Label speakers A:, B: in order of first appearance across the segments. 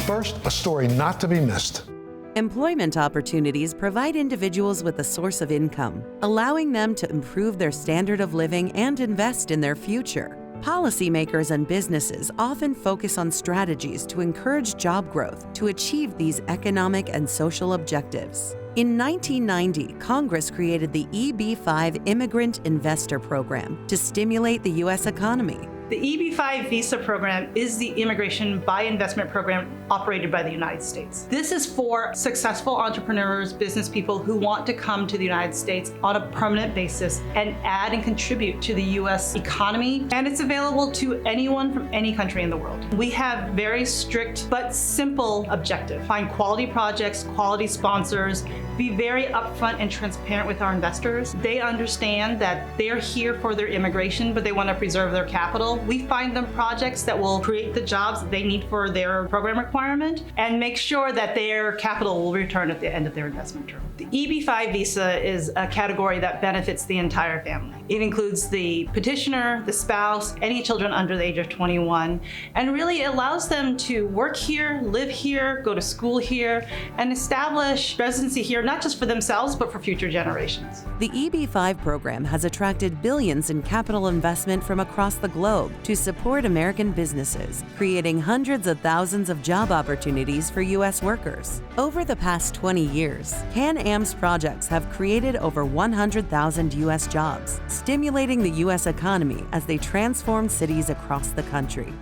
A: First, a story not to be missed.
B: Employment opportunities provide individuals with a source of income, allowing them to improve their standard of living and invest in their future. Policymakers and businesses often focus on strategies to encourage job growth to achieve these economic and social objectives. In 1990, Congress created the EB-5 Immigrant Investor Program to stimulate the U.S. economy.
C: The EB-5 visa program is the immigration by investment program operated by the United States. This is for successful entrepreneurs, business people who want to come to the United States on a permanent basis and add and contribute to the U.S. economy. And it's available to anyone from any country in the world. We have very strict but simple objective. Find quality projects, quality sponsors, be very upfront and transparent with our investors. They understand that they are here for their immigration, but they want to preserve their capital. We find them projects that will create the jobs that they need for their program requirement and make sure that their capital will return at the end of their investment term. The EB-5 visa is a category that benefits the entire family. It includes the petitioner, the spouse, any children under the age of 21, and really allows them to work here, live here, go to school here, and establish residency here, not just for themselves, but for future generations.
B: The EB-5 program has attracted billions in capital investment from across the globe to support American businesses, creating hundreds of thousands of job opportunities for U.S. workers. Over the past 20 years, CanAm's projects have created over 100,000 U.S. jobs, stimulating the U.S. economy as they transform cities across the country.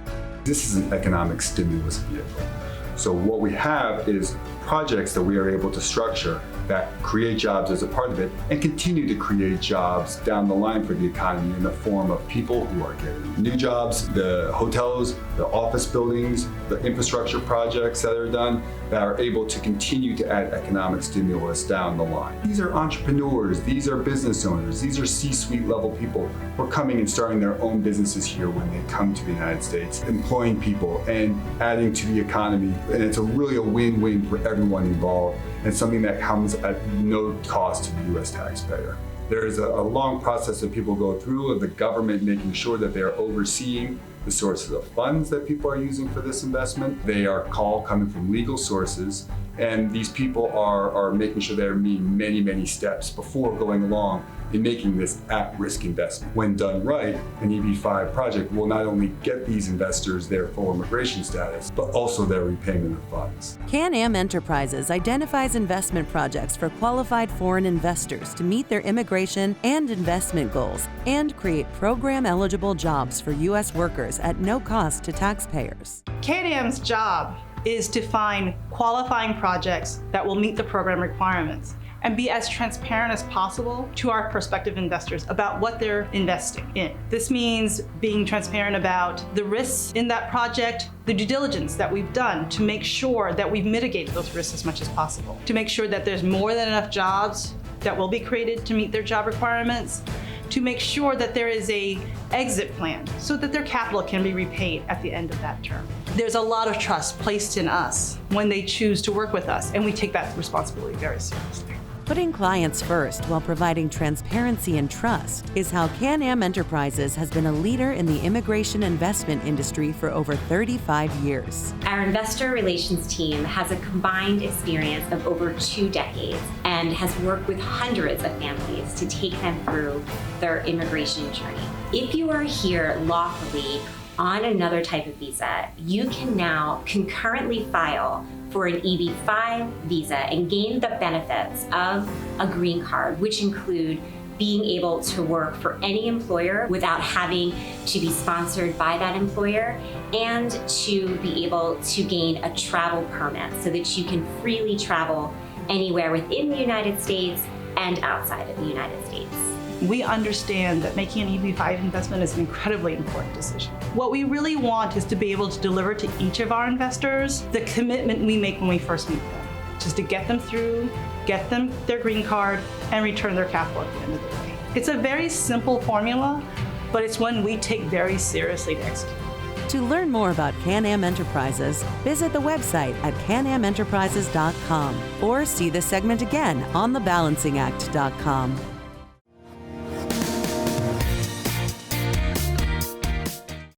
D: This is an economic stimulus vehicle. So what we have is projects that we are able to structure that create jobs as a part of it and continue to create jobs down the line for the economy in the form of people who are getting new jobs, the hotels, the office buildings, the infrastructure projects that are done that are able to continue to add economic stimulus down the line. These are entrepreneurs, these are business owners, these are C-suite level people who are coming and starting their own businesses here when they come to the United States, employing people and adding to the economy. And it's really a win-win for everyone involved and something that comes at no cost to the U.S. taxpayer. There is a long process that people go through of the government making sure that they are overseeing the sources of funds that people are using for this investment. They are coming from legal sources, and these people are making sure they're meeting many steps before going along in making this at-risk investment. When done right, an EB-5 project will not only get these investors their full immigration status, but also their repayment of funds.
B: CanAm Enterprises identifies investment projects for qualified foreign investors to meet their immigration and investment goals and create program-eligible jobs for U.S. workers at no cost to taxpayers.
C: CanAm's job is to find qualifying projects that will meet the program requirements and be as transparent as possible to our prospective investors about what they're investing in. This means being transparent about the risks in that project, the due diligence that we've done to make sure that we've mitigated those risks as much as possible, to make sure that there's more than enough jobs that will be created to meet their job requirements, to make sure that there is an exit plan so that their capital can be repaid at the end of that term. There's a lot of trust placed in us when they choose to work with us, and we take that responsibility very seriously.
B: Putting clients first while providing transparency and trust is how CanAm Enterprises has been a leader in the immigration investment industry for over 35 years.
E: Our investor relations team has a combined experience of over 2 decades and has worked with hundreds of families to take them through their immigration journey. If you are here lawfully on another type of visa, you can now concurrently file for an EB-5 visa and gain the benefits of a green card, which include being able to work for any employer without having to be sponsored by that employer, and to be able to gain a travel permit so that you can freely travel anywhere within the United States and outside of the United States.
C: We understand that making an EB-5 investment is an incredibly important decision. What we really want is to be able to deliver to each of our investors the commitment we make when we first meet them, which is to get them through, get them their green card, and return their capital at the end of the day. It's a very simple formula, but it's one we take very seriously to execute.
B: To learn more about CanAm Enterprises, visit the website at canamenterprises.com or see this segment again on thebalancingact.com.